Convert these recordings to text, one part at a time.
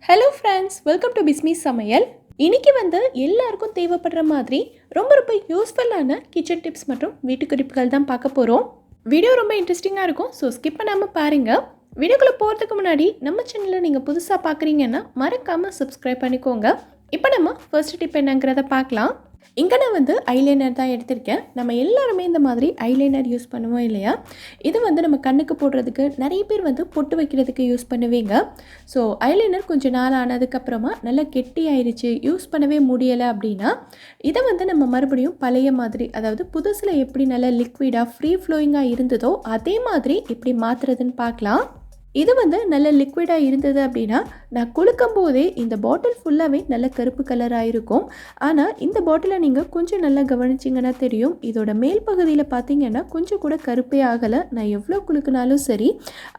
Hello friends, welcome to Bismi சமையல். இன்னைக்கு எல்லாருக்கும் தேவைப்படுற மாதிரி ரொம்ப யூஸ்ஃபுல்லான கிச்சன் டிப்ஸ் மற்றும் வீட்டு குறிப்புகள் தான் பார்க்க போகிறோம். வீடியோ ரொம்ப இன்ட்ரெஸ்டிங்காக இருக்கும், ஸோ ஸ்கிப் பண்ணாமல் பாருங்கள். வீடியோக்குள்ளே போகிறதுக்கு முன்னாடி நம்ம சேனலில் நீங்கள் புதுசாக பார்க்குறீங்கன்னா மறக்காமல் சப்ஸ்கிரைப் பண்ணிக்கோங்க. இப்போ நம்ம ஃபர்ஸ்ட் டிப் என்னங்கிறத பார்க்கலாம். இங்கே நான் ஐலைனர் தான் எடுத்திருக்கேன். நம்ம எல்லாருமே இந்த மாதிரி ஐலைனர் யூஸ் பண்ணுவோம் இல்லையா? இது நம்ம கண்ணுக்கு போடுறதுக்கு, நிறைய பேர் பொட்டு வைக்கிறதுக்கு யூஸ் பண்ணுவீங்க. ஸோ ஐலைனர் கொஞ்சம் நாள் ஆனதுக்கப்புறமா நல்லா கெட்டி ஆயிடுச்சு, யூஸ் பண்ணவே முடியலை அப்படின்னா இதை நம்ம மறுபடியும் பழைய மாதிரி, அதாவது புதுசில் எப்படி நல்லா லிக்விடாக ஃப்ரீ ஃப்ளோயிங்காக இருந்ததோ அதே மாதிரி எப்படி மாற்றுறதுன்னு பார்க்கலாம். இது நல்ல லிக்விடாக இருந்தது அப்படின்னா நான் குளுக்கும் போதே இந்த பாட்டில் ஃபுல்லாகவே நல்ல கருப்பு கலராக இருக்கும். ஆனால் இந்த பாட்டிலை நீங்கள் கொஞ்சம் நல்லா கவனிச்சிங்கன்னா தெரியும், இதோட மேல் பகுதியில் பார்த்தீங்கன்னா கொஞ்சம் கூட கருப்பே ஆகலை. நான் எவ்வளோ குளுக்குனாலும் சரி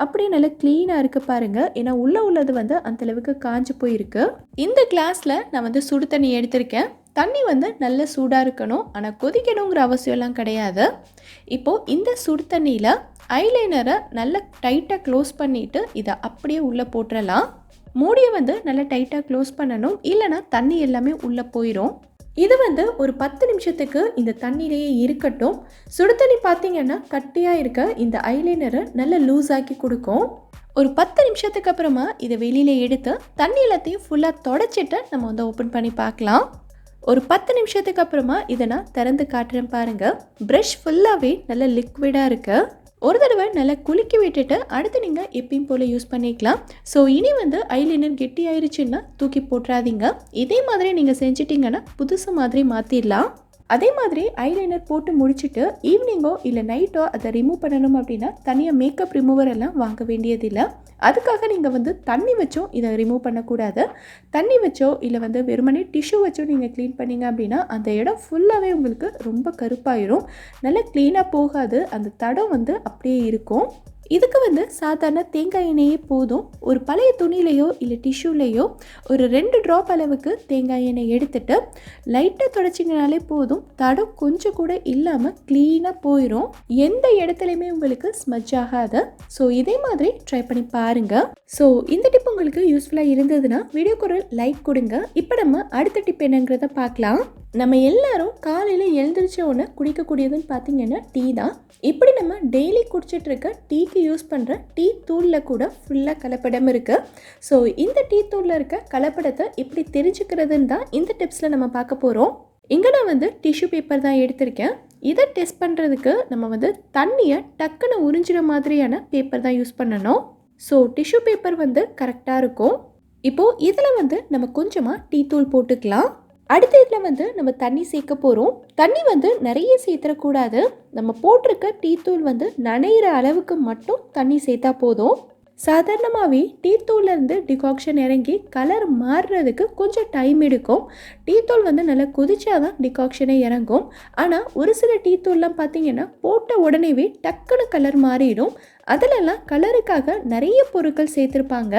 அப்படியே நல்லா க்ளீனாக இருக்குது பாருங்கள். ஏன்னா உள்ளது அந்தளவுக்கு காஞ்சு போயிருக்கு. இந்த கிளாஸில் நான் சுடு தண்ணி எடுத்திருக்கேன். தண்ணி நல்ல சூடாக இருக்கணும், ஆனால் கொதிக்கணுங்கிற அவசியம்லாம் கிடையாது. இப்போது இந்த சுடு தண்ணியில் ஐலைனரை நல்லா டைட்டாக க்ளோஸ் பண்ணிவிட்டு இதை அப்படியே உள்ளே போட்டுடலாம். மூடியை நல்லா டைட்டாக க்ளோஸ் பண்ணணும், இல்லைனா தண்ணி எல்லாமே உள்ளே போயிடும். இது ஒரு 10 நிமிஷத்துக்கு இந்த தண்ணியிலேயே இருக்கட்டும். சுடு தண்ணி பார்த்திங்கன்னா கட்டியாக இருக்க இந்த ஐலைனரை நல்லா லூஸ் ஆக்கி கொடுக்கும். ஒரு 10 நிமிஷத்துக்கு அப்புறமா இதை வெளியில் எடுத்து தண்ணி எல்லாத்தையும் ஃபுல்லாக தொடச்சிட்டு நம்ம ஓப்பன் பண்ணி பார்க்கலாம். ஒரு 10 நிமிஷத்துக்கு அப்புறமா இதை நான் திறந்து காட்டுறேன் பாருங்கள். ப்ரஷ் ஃபுல்லாகவே நல்லா லிக்விடாக இருக்குது. ஒரு தடவை நல்லா குலுக்கி விட்டுட்டு அடுத்து நீங்கள் எப்பயும் போல் யூஸ் பண்ணிக்கலாம். ஸோ இனி ஐலைனர் கெட்டி ஆயிடுச்சுன்னா தூக்கி போட்டுறாதீங்க. இதே மாதிரி நீங்கள் செஞ்சிட்டிங்கன்னா புதுசு மாதிரி மாற்றிடலாம். அதே மாதிரி ஐலைனர் போட்டு முடிச்சுட்டு ஈவினிங்கோ இல்லை நைட்டோ அதை ரிமூவ் பண்ணணும் அப்படின்னா தனியாக மேக்கப் ரிமூவர் எல்லாம் வாங்க வேண்டியதில்லை. அதுக்காக நீங்கள் தண்ணி வச்சோ இதை ரிமூவ் பண்ணக்கூடாது. தண்ணி வச்சோ இல்லை வெறுமனே டிஷ்யூ வச்சோ நீங்கள் க்ளீன் பண்ணிங்க அப்படின்னா அந்த இடம் ஃபுல்லாகவே உங்களுக்கு ரொம்ப கருப்பாயிரும், நல்லா க்ளீனாக போகாது. அந்த தடம் அப்படியே இருக்கும். இதுக்கு சாதாரண தேங்காய் எண்ணெயே போதும். ஒரு பழைய துணியிலையோ இல்லை டிஷ்யூலையோ ஒரு 2 ட்ராப் அளவுக்கு தேங்காய் எண்ணெய் எடுத்துட்டு லைட்டாக தொடச்சிங்கனாலே போதும். தடம் கொஞ்சம் கூட இல்லாமல் க்ளீனாக போயிடும். எந்த இடத்துலையுமே உங்களுக்கு ஸ்மஜ் ஆகாது. ஸோ இதே மாதிரி ட்ரை பண்ணி பாருங்கள். ஸோ இந்த டிப் உங்களுக்கு யூஸ்ஃபுல்லாக இருந்ததுன்னா வீடியோக்கு ஒரு லைக் கொடுங்க. இப்போ நம்ம அடுத்த டிப் என்னங்கிறத பார்க்கலாம். நம்ம எல்லாரும் காலையில் எழுந்திரிச்ச உடனே குடிக்கக்கூடியதுன்னு பார்த்தீங்கன்னா டீ தான். இப்படி நம்ம டெய்லி குடிச்சிட்டு இருக்க டீக்கு யூஸ் பண்ணுற டீ தூளில் கூட ஃபுல்லாக கலப்படம் இருக்குது. ஸோ இந்த டீ தூளில் இருக்க கலப்படத்தை எப்படி தெரிஞ்சுக்கிறதுன்னு தான் இந்த டிப்ஸில் நம்ம பார்க்க போகிறோம். இங்கே நான் டிஷ்யூ பேப்பர் தான் எடுத்திருக்கேன். இதை டெஸ்ட் பண்ணுறதுக்கு நம்ம தண்ணியை டக்குன்னு உறிஞ்சிற மாதிரியான பேப்பர் தான் யூஸ் பண்ணணும். ஸோ டிஷ்யூ பேப்பர் கரெக்டாக இருக்கும். இப்போது இதில் நம்ம கொஞ்சமாக டீ தூள் போட்டுக்கலாம். அடுத்த இதில் நம்ம தண்ணி சேர்க்க போகிறோம். தண்ணி நிறைய சேர்த்துடக்கூடாது. நம்ம போட்டிருக்க டீ தூள் நனைகிற அளவுக்கு மட்டும் தண்ணி சேர்த்தா போதும். சாதாரணமாகவே டீ தூள்லேருந்து டிகாக்ஷன் இறங்கி கலர் மாறுறதுக்கு கொஞ்சம் டைம் எடுக்கும். டீ தூள் நல்லா கொதிச்சாதான் டிகாக்ஷனே இறங்கும். ஆனால் ஒரு சில டீ தூள்லாம் பார்த்திங்கன்னா போட்ட உடனேவே டக்குன்னு கலர் மாறிடும். அதிலெல்லாம் கலருக்காக நிறைய பொருட்கள் சேர்த்துருப்பாங்க.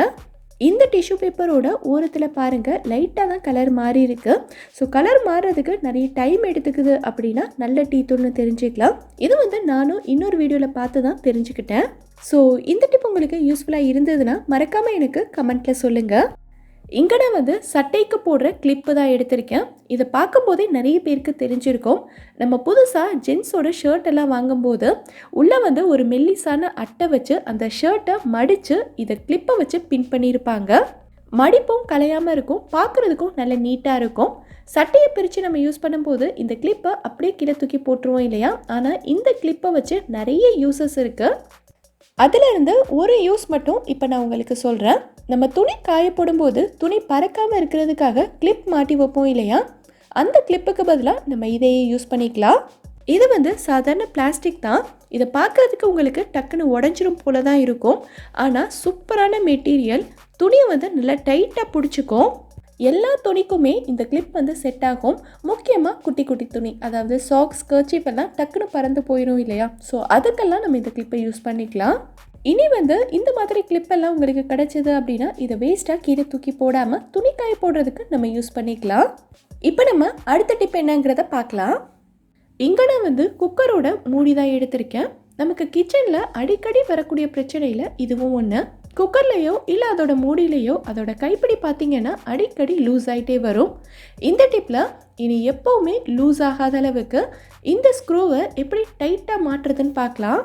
இந்த டிஷ்யூ பேப்பரோட ஓரத்தில் பாருங்கள், லைட்டாக தான் கலர் மாறி இருக்குது. ஸோ கலர் மாறுறதுக்கு நிறைய டைம் எடுத்துக்குது அப்படின்னா நல்ல டீ தூள்னு தெரிஞ்சுக்கலாம். இது நானும் இன்னொரு வீடியோவில் பார்த்து தான் தெரிஞ்சுக்கிட்டேன். ஸோ இந்த டிப் உங்களுக்கு யூஸ்ஃபுல்லாக இருந்ததுன்னா மறக்காமல் எனக்கு கமெண்ட்டில் சொல்லுங்கள். இங்கே நான் சட்டைக்கு போடுற கிளிப்பு தான் எடுத்திருக்கேன். இதை பார்க்கும்போதே நிறைய பேருக்கு தெரிஞ்சிருக்கும். நம்ம புதுசாக ஜென்ஸோட ஷர்ட் எல்லாம் வாங்கும்போது உள்ளே ஒரு மெல்லிசான அட்டை வச்சு அந்த ஷர்ட்டை மடித்து இதை கிளிப்பை வச்சு பின் பண்ணியிருப்பாங்க. மடிப்பும் கலையாமல் இருக்கும், பார்க்குறதுக்கும் நல்ல நீட்டாக இருக்கும். சட்டையை பிரித்து நம்ம யூஸ் பண்ணும்போது இந்த கிளிப்பை அப்படியே கீழே தூக்கி போட்டுருவோம் இல்லையா? ஆனால் இந்த கிளிப்பை வச்சு நிறைய யூசஸ் இருக்குது. அதிலிருந்து ஒரு யூஸ் மட்டும் இப்போ நான் உங்களுக்கு சொல்கிறேன். நம்ம துணி காயப்படும் போது துணி பறக்காமல் இருக்கிறதுக்காக கிளிப் மாட்டி வைப்போம் இல்லையா? அந்த கிளிப்புக்கு பதிலாக நம்ம இதையே யூஸ் பண்ணிக்கலாம். இது சாதாரண பிளாஸ்டிக் தான். இதை பார்க்குறதுக்கு உங்களுக்கு டக்குன்னு உடஞ்சிரும் போல தான் இருக்கும். ஆனால் சூப்பரான மெட்டீரியல். துணியை நல்லா டைட்டாக பிடிச்சிக்கும். எல்லா துணிக்குமே இந்த கிளிப் செட் ஆகும். முக்கியமாக குட்டி குட்டி துணி, அதாவது சாக்ஸ், கர்ச்சீஃப் எல்லாம் டக்குன்னு பறந்து போயிடும் இல்லையா? ஸோ அதுக்கெல்லாம் நம்ம இந்த கிளிப்பை யூஸ் பண்ணிக்கலாம். இனி இந்த மாதிரி கிளிப்பெல்லாம் உங்களுக்கு கிடைச்சது அப்படின்னா இதை வேஸ்ட்டாக கீழே தூக்கி போடாமல் துணிக்காய போடுறதுக்கு நம்ம யூஸ் பண்ணிக்கலாம். இப்போ நம்ம அடுத்த டிப் என்னங்கிறத பார்க்கலாம். இங்கே நான் குக்கரோட மூடி தான் எடுத்திருக்கேன். நமக்கு கிச்சனில் அடிக்கடி வரக்கூடிய பிரச்சனையில் இதுவும் ஒன்று. குக்கர்லேயோ இல்லை அதோட மூடியிலையோ அதோட கைப்பிடி பார்த்தீங்கன்னா அடிக்கடி லூஸ் ஆகிட்டே வரும். இந்த டிப்பில் இனி எப்போவுமே லூஸ் ஆகாத அளவுக்கு இந்த ஸ்க்ரூவை எப்படி டைட்டாக மாற்றுறதுன்னு பார்க்கலாம்.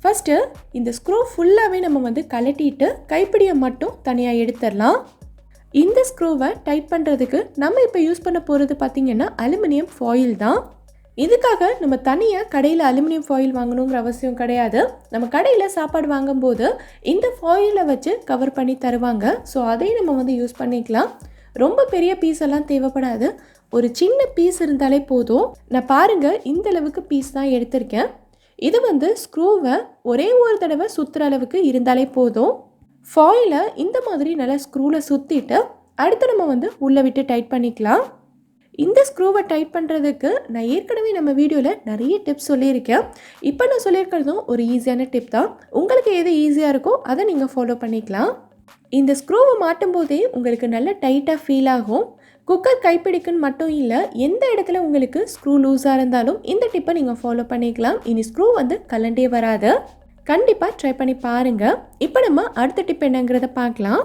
ஃபஸ்ட்டு இந்த ஸ்க்ரூ ஃபுல்லாகவே நம்ம கழட்டிட்டு கைப்பிடியை மட்டும் தனியாக எடுத்துடலாம். இந்த ஸ்க்ரூவை டைட் பண்ணுறதுக்கு நம்ம இப்போ யூஸ் பண்ண போகிறது பார்த்திங்கன்னா அலுமினியம் ஃபாயில் தான். இதுக்காக நம்ம தனியாக கடையில் அலுமினியம் ஃபாயில் வாங்கணுங்கிற அவசியம் கிடையாது. நம்ம கடையில் சாப்பாடு வாங்கும்போது இந்த ஃபாயிலை வச்சு கவர் பண்ணி தருவாங்க. ஸோ அதையும் நம்ம யூஸ் பண்ணிக்கலாம். ரொம்ப பெரிய பீஸ் எல்லாம் தேவைப்படாது. ஒரு சின்ன பீஸ் இருந்தாலே போதும். நான் பாருங்கள் இந்த அளவுக்கு பீஸ் தான் எடுத்திருக்கேன். இது ஸ்க்ரூவை ஒரே ஒரு தடவை சுற்றுற அளவுக்கு இருந்தாலே போதும். ஃபாயிலை இந்த மாதிரி நல்லா ஸ்க்ரூவில் சுற்றிட்டு அடுத்து நம்ம உள்ளே விட்டு டைட் பண்ணிக்கலாம். இந்த ஸ்க்ரூவை டைட் பண்ணுறதுக்கு நான் ஏற்கனவே நம்ம வீடியோவில் நிறைய டிப்ஸ் சொல்லியிருக்கேன். இப்போ நான் சொல்லியிருக்கிறதும் ஒரு ஈஸியான டிப் தான். உங்களுக்கு எது ஈஸியாக இருக்கோ அதை நீங்கள் ஃபாலோ பண்ணிக்கலாம். இந்த ஸ்க்ரூவை மாட்டும் போதே உங்களுக்கு நல்ல டைட்டாக ஃபீல் ஆகும். குக்கர் கைப்பிடிக்குன்னு மட்டும் இல்லை, எந்த இடத்துல உங்களுக்கு ஸ்க்ரூ லூஸாக இருந்தாலும் இந்த டிப்பை நீங்கள் ஃபாலோ பண்ணிக்கலாம். இனி ஸ்க்ரூ கலண்டே வராது. கண்டிப்பாக ட்ரை பண்ணி பாருங்கள். இப்போ நம்ம அடுத்த டிப் என்னங்கிறத பார்க்கலாம்.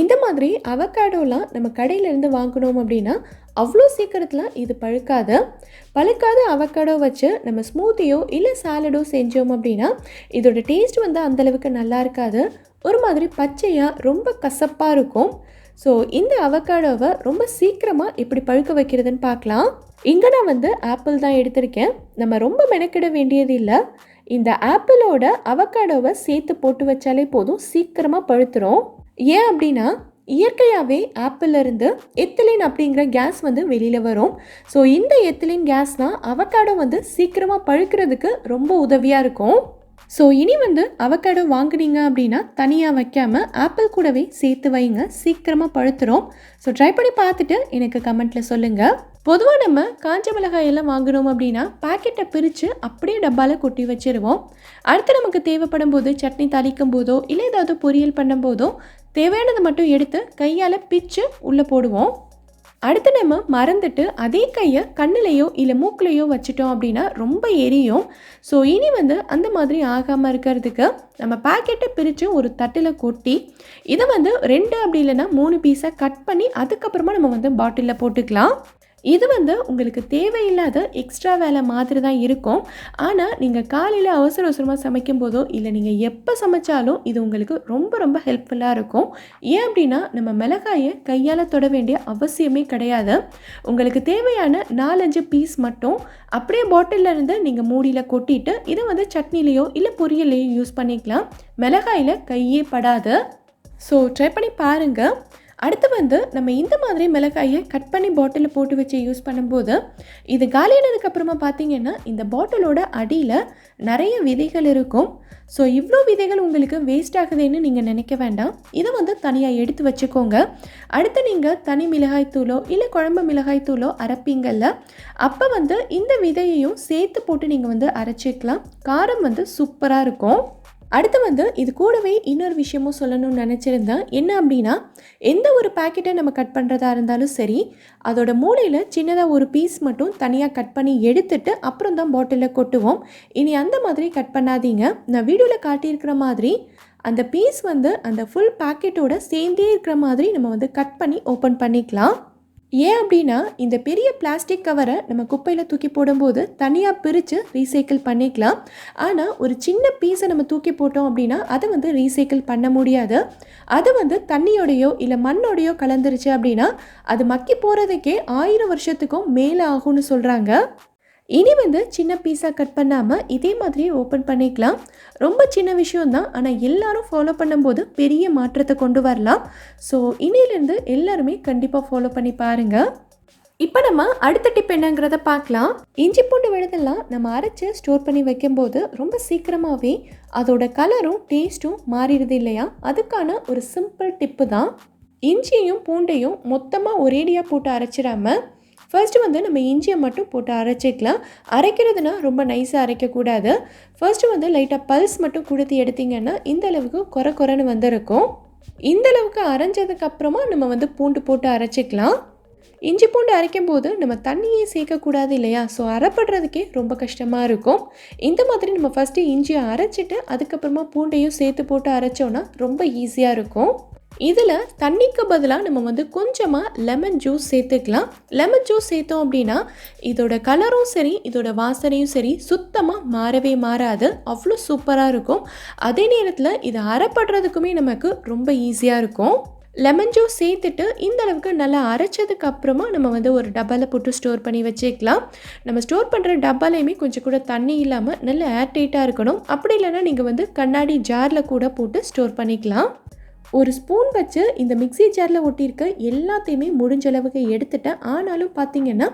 இந்த மாதிரி அவக்காடோலாம் நம்ம கடையிலேருந்து வாங்கினோம் அப்படின்னா அவ்வளோ சீக்கிரத்தில் இது பழுக்காத அவக்காடோ வச்சு நம்ம ஸ்மூத்தியோ இல்லை சாலடோ செஞ்சோம் அப்படின்னா இதோட டேஸ்ட் அந்தளவுக்கு நல்லா இருக்காது. ஒரு மாதிரி பச்சையாக ரொம்ப கசப்பாக இருக்கும். ஸோ இந்த அவக்காடோவை ரொம்ப சீக்கிரமாக எப்படி பழுக்க வைக்கிறதுன்னு பார்க்கலாம். இங்கே நான் ஆப்பிள் தான் எடுத்திருக்கேன். நம்ம ரொம்ப மெனக்கிட வேண்டியது இல்லை. இந்த ஆப்பிளோட அவக்காடோவை சேர்த்து போட்டு வச்சாலே போதும், சீக்கிரமாக பழுத்துரும். ஏன் அப்படின்னா இயற்கையாகவே ஆப்பிளிருந்து எத்திலின் அப்படிங்கிற கேஸ் வெளியில் வரும். ஸோ இந்த எத்திலின் கேஸ் தான் அவக்காடோ சீக்கிரமாக பழுக்கிறதுக்கு ரொம்ப உதவியாக இருக்கும். ஸோ இனி அவக்காடோ வாங்குனீங்க அப்படின்னா தனியாக வைக்காமல் ஆப்பிள் கூடவே சேர்த்து வைங்க, சீக்கிரமாக பழுத்துரும். ஸோ ட்ரை பண்ணி பார்த்துட்டு எனக்கு கமெண்ட்டில் சொல்லுங்கள். பொதுவாக நம்ம காஞ்ச மிளகாய் எல்லாம் வாங்கினோம் அப்படின்னா பாக்கெட்டை பிரித்து அப்படியே டப்பாவில் கொட்டி வச்சுருவோம். அடுத்து நமக்கு தேவைப்படும் போது சட்னி தாளிக்கும் போதோ இல்லை ஏதாவது பொரியல் பண்ணும் போதோ தேவையானதை மட்டும் எடுத்து கையால் பிச்சு உள்ளே போடுவோம். அடுத்து நம்ம மறந்துட்டு அதே கையை கண்ணிலையோ இல்லை மூக்கிலையோ வச்சிட்டோம் அப்படின்னா ரொம்ப எரியும். ஸோ இனி அந்த மாதிரி ஆகாமல் இருக்கிறதுக்கு நம்ம பாக்கெட்டை பிரித்து ஒரு தட்டில் கொட்டி இதை 2 அப்படி இல்லைன்னா 3 பீஸாக கட் பண்ணி அதுக்கப்புறமா நம்ம பாட்டிலில் போட்டுக்கலாம். இது உங்களுக்கு தேவையில்லாத எக்ஸ்ட்ரா வேலை மாதிரி தான் இருக்கும். ஆனால் நீங்கள் காலையில் அவசரமாக சமைக்கும் போதோ இல்லை நீங்கள் எப்போ சமைச்சாலும் இது உங்களுக்கு ரொம்ப ரொம்ப ஹெல்ப்ஃபுல்லாக இருக்கும். ஏன் அப்படின்னா நம்ம மிளகாயை கையால் தொட வேண்டிய அவசியமே கிடையாது. உங்களுக்கு தேவையான 4-5 பீஸ் மட்டும் அப்படியே பாட்டிலில் இருந்து நீங்கள் மூடியில் கொட்டிட்டு இதை சட்னிலையோ இல்லை பொரியலையோ யூஸ் பண்ணிக்கலாம். மிளகாயில் கையே படாது. ஸோ ட்ரை பண்ணி பாருங்கள். அடுத்து நம்ம இந்த மாதிரி மிளகாயை கட் பண்ணி பாட்டிலில் போட்டு வச்சு யூஸ் பண்ணும்போது இது காலியானதுக்கப்புறமா பார்த்திங்கன்னா இந்த பாட்டிலோட அடியில் நிறைய விதைகள் இருக்கும். ஸோ இவ்வளோ விதைகள் உங்களுக்கு வேஸ்ட் ஆகுதுன்னு நீங்கள் நினைக்க வேண்டாம். இதை தனியாக எடுத்து வச்சுக்கோங்க. அடுத்து நீங்கள் தனி மிளகாய் தூளோ இல்லை குழம்பு மிளகாய் தூளோ அரைப்பீங்கள்ல, அப்போ இந்த விதையையும் சேர்த்து போட்டு நீங்கள் அரைச்சிக்கலாம். காரம் சூப்பராக இருக்கும். அடுத்து இது கூடவே இன்னொரு விஷயமும் சொல்லணும்னு நினச்சிருந்தேன். என்ன அப்படின்னா எந்த ஒரு பேக்கெட்டை நம்ம கட் பண்ணுறதா இருந்தாலும் சரி, அதோட மூலையில் சின்னதாக ஒரு பீஸ் மட்டும் தனியாக கட் பண்ணி எடுத்துட்டு அப்புறம் தான் பாட்டிலில் கொட்டுவோம். இனி அந்த மாதிரி கட் பண்ணாதீங்க. நான் வீடியோவில் காட்டியிருக்கிற மாதிரி அந்த பீஸ் அந்த ஃபுல் பேக்கெட்டோட சேர்ந்தே இருக்கிற மாதிரி நம்ம கட் பண்ணி ஓப்பன் பண்ணிக்கலாம். ஏன் அப்படின்னா இந்த பெரிய பிளாஸ்டிக் கவரை நம்ம குப்பையில் தூக்கி போடும்போது தனியாக பிரித்து ரீசைக்கிள் பண்ணிக்கலாம். ஆனால் ஒரு சின்ன பீஸை நம்ம தூக்கி போட்டோம் அப்படின்னா அதை ரீசைக்கிள் பண்ண முடியாது. அது தண்ணியோடையோ இல்லை மண்ணோடையோ கலந்துருச்சு அப்படின்னா அது மக்கி போகிறதுக்கே 1000 வருஷத்துக்கும் மேலே ஆகும்னு சொல்கிறாங்க. இனி சின்ன பீஸாக கட் பண்ணாமல் இதே மாதிரி ஓப்பன் பண்ணிக்கலாம். ரொம்ப சின்ன விஷயம்தான், ஆனால் எல்லாரும் ஃபாலோ பண்ணும்போது பெரிய மாற்றத்தை கொண்டு வரலாம். ஸோ இனியிலேருந்து எல்லாருமே கண்டிப்பாக ஃபாலோ பண்ணி பாருங்கள். இப்போ நம்ம அடுத்த டிப் என்னங்கிறத பார்க்கலாம். இஞ்சி பூண்டு விழுதெல்லாம் நம்ம அரைச்சி ஸ்டோர் பண்ணி வைக்கும்போது ரொம்ப சீக்கிரமாகவே அதோட கலரும் டேஸ்ட்டும் மாறிடுது இல்லையா? அதுக்கான ஒரு சிம்பிள் டிப்பு தான். இஞ்சியையும் பூண்டையும் மொத்தமாக ஒரேடியாக போட்டு அரைச்சிடாமல் ஃபர்ஸ்ட்டு நம்ம இஞ்சியை மட்டும் போட்டு அரைச்சிக்கலாம். அரைக்கிறதுனா ரொம்ப நைஸாக அரைக்கக்கூடாது. ஃபர்ஸ்ட்டு லைட்டாக பல்ஸ் மட்டும் கொடுத்து எடுத்திங்கன்னா இந்த அளவுக்கு கொரன்னு இருக்கும். இந்த அளவுக்கு அரைஞ்சதுக்கப்புறமா நம்ம பூண்டு போட்டு அரைச்சிக்கலாம். இஞ்சி பூண்டு அரைக்கும் போது நம்ம தண்ணியே சேர்க்கக்கூடாது இல்லையா? ஸோ அரைப்படுறதுக்கே ரொம்ப கஷ்டமாக இருக்கும். இந்த மாதிரி நம்ம ஃபஸ்ட்டு இஞ்சியை அரைச்சிட்டு அதுக்கப்புறமா பூண்டையும் சேர்த்து போட்டு அரைச்சோன்னா ரொம்ப ஈஸியாக இருக்கும். இதில் தண்ணிக்கு பதிலாக நம்ம வந்து கொஞ்சமாக லெமன் ஜூஸ் சேர்த்துக்கலாம். லெமன் ஜூஸ் சேர்த்தோம் அப்படின்னா இதோட கலரும் சரி, இதோட வாசனையும் சரி சுத்தமாக மாறவே மாறாது. அவ்வளோ சூப்பராக இருக்கும். அதே நேரத்தில் இதை அரைப்படுறதுக்குமே நமக்கு ரொம்ப ஈஸியாக இருக்கும். லெமன் ஜூஸ் சேர்த்துட்டு இந்த அளவுக்கு நல்லா அரைச்சதுக்கு அப்புறமா நம்ம வந்து ஒரு டப்பாவில் போட்டு ஸ்டோர் பண்ணி வச்சுக்கலாம். நம்ம ஸ்டோர் பண்ணுற டப்பாலையுமே கொஞ்சம் கூட தண்ணி இல்லாமல் நல்ல ஏர்டைட்டாக இருக்கணும். அப்படி இல்லைன்னா நீங்கள் வந்து கண்ணாடி ஜாரில் கூட போட்டு ஸ்டோர் பண்ணிக்கலாம். ஒரு ஸ்பூன் வச்சு இந்த மிக்ஸி ஜாரில் ஒட்டியிருக்க எல்லாத்தையுமே முடிஞ்ச அளவுக்கு எடுத்துட்டேன். ஆனாலும் பார்த்திங்கன்னா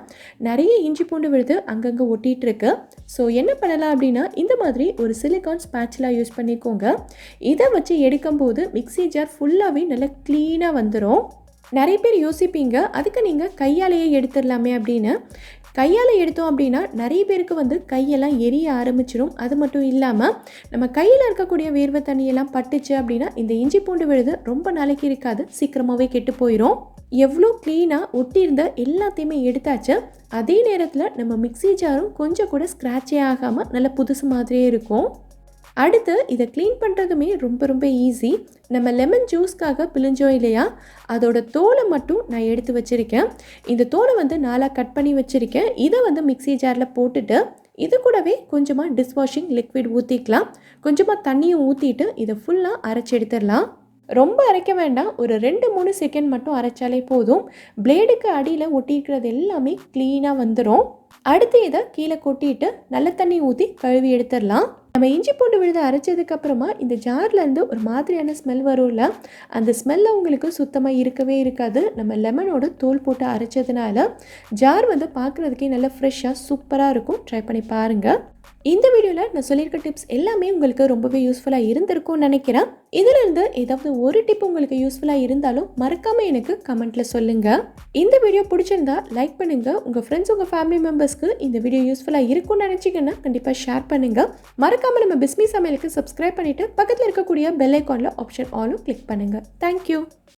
நிறைய இஞ்சி பூண்டு விழுது அங்கங்கே ஒட்டிகிட்ருக்கு. ஸோ என்ன பண்ணலாம் அப்படின்னா இந்த மாதிரி ஒரு சிலிக்கான் ஸ்பேட்சுலா யூஸ் பண்ணிக்கோங்க. இதை வச்சு எடுக்கும்போது மிக்ஸி ஜார் ஃபுல்லாகவே நல்லா க்ளீனாக வந்துடும். நிறைய பேர் யோசிப்பீங்க அதுக்கு நீங்கள் கையாலேயே எடுத்துடலாமே அப்படின்னு. கையால் எடுத்தோம் அப்படின்னா நிறைய பேருக்கு வந்து கையெல்லாம் எரிய ஆரம்பிச்சிடும். அது மட்டும் இல்லாமல் நம்ம கையில் இருக்கக்கூடிய வேர்வை தண்ணியெல்லாம் பட்டுச்சு அப்படின்னா இந்த இஞ்சி பூண்டு விழுது ரொம்ப நாளைக்கு இருக்காது, சீக்கிரமாகவே கெட்டு போயிடும். எவ்வளோ க்ளீனாக ஒட்டியிருந்த எல்லாத்தையுமே எடுத்தாச்சு. அதே நேரத்தில் நம்ம மிக்ஸி ஜாரும் கொஞ்சம் கூட ஸ்க்ராட்சே ஆகாமல் நல்ல புதுசு மாதிரியே இருக்கும். அடுத்து இதை க்ளீன் பண்ணுறதுமே ரொம்ப ரொம்ப ஈஸி. நம்ம லெமன் ஜூஸ்க்காக பிழிஞ்சோம் இல்லையா, அதோட தோலை மட்டும் நான் எடுத்து வச்சுருக்கேன். இந்த தோலை வந்து நாளாக கட் பண்ணி வச்சுருக்கேன். இதை வந்து மிக்ஸி ஜாரில் போட்டுட்டு இது கூடவே கொஞ்சமாக டிஷ்வாஷிங் லிக்விட் ஊற்றிக்கலாம். கொஞ்சமாக தண்ணியும் ஊற்றிட்டு இதை ஃபுல்லாக அரைச்சி எடுத்துடலாம். ரொம்ப அரைக்க வேண்டாம், ஒரு 2-3 செகண்ட் மட்டும் அரைச்சாலே போதும். பிளேடுக்கு அடியில் ஒட்டியிருக்கிறது எல்லாமே க்ளீனாக வந்துடும். அடுத்து இதை கீழே கொட்டிட்டு நல்ல தண்ணி ஊற்றி கழுவி எடுத்துடலாம். நம்ம இஞ்சி பூண்டு விழுது அரைச்சதுக்கப்புறமா இந்த ஜார்லேருந்து ஒரு மாதிரியான ஸ்மெல் வரும்ல, அந்த ஸ்மெல்ல உங்களுக்கு சுத்தமாக இருக்கவே இருக்காது. நம்ம லெமனோட தோல் போட்டு அரைச்சதுனால ஜார் வந்து பார்க்குறதுக்கே நல்லா ஃப்ரெஷ்ஷாக சூப்பராக இருக்கும். ட்ரை பண்ணி பாருங்கள். இந்த வீடியோவில் நான் சொல்லியிருக்க டிப்ஸ் எல்லாமே உங்களுக்கு ரொம்பவே யூஸ்ஃபுல்லாக இருந்திருக்கும்னு நினைக்கிறேன். இதிலிருந்து ஏதாவது ஒரு டிப் உங்களுக்கு யூஸ்ஃபுல்லாக இருந்தாலும் மறக்காமல் எனக்கு கமெண்ட்டில் சொல்லுங்கள். இந்த வீடியோ பிடிச்சிருந்தா லைக் பண்ணுங்கள். உங்கள் ஃப்ரெண்ட்ஸ், உங்கள் ஃபேமிலி மெம்பர்ஸ்க்கு இந்த வீடியோ யூஸ்ஃபுல்லாக இருக்கும்னு நினச்சிங்கன்னா கண்டிப்பாக ஷேர் பண்ணுங்கள். மறக்காமல் நம்ம பிஸ்மி சமையலுக்கு சப்ஸ்கிரைப் பண்ணிவிட்டு பக்கத்தில் இருக்கக்கூடிய பெல் ஐக்கானில் ஆப்ஷன் ஆலும் கிளிக் பண்ணுங்கள். தேங்க்யூ.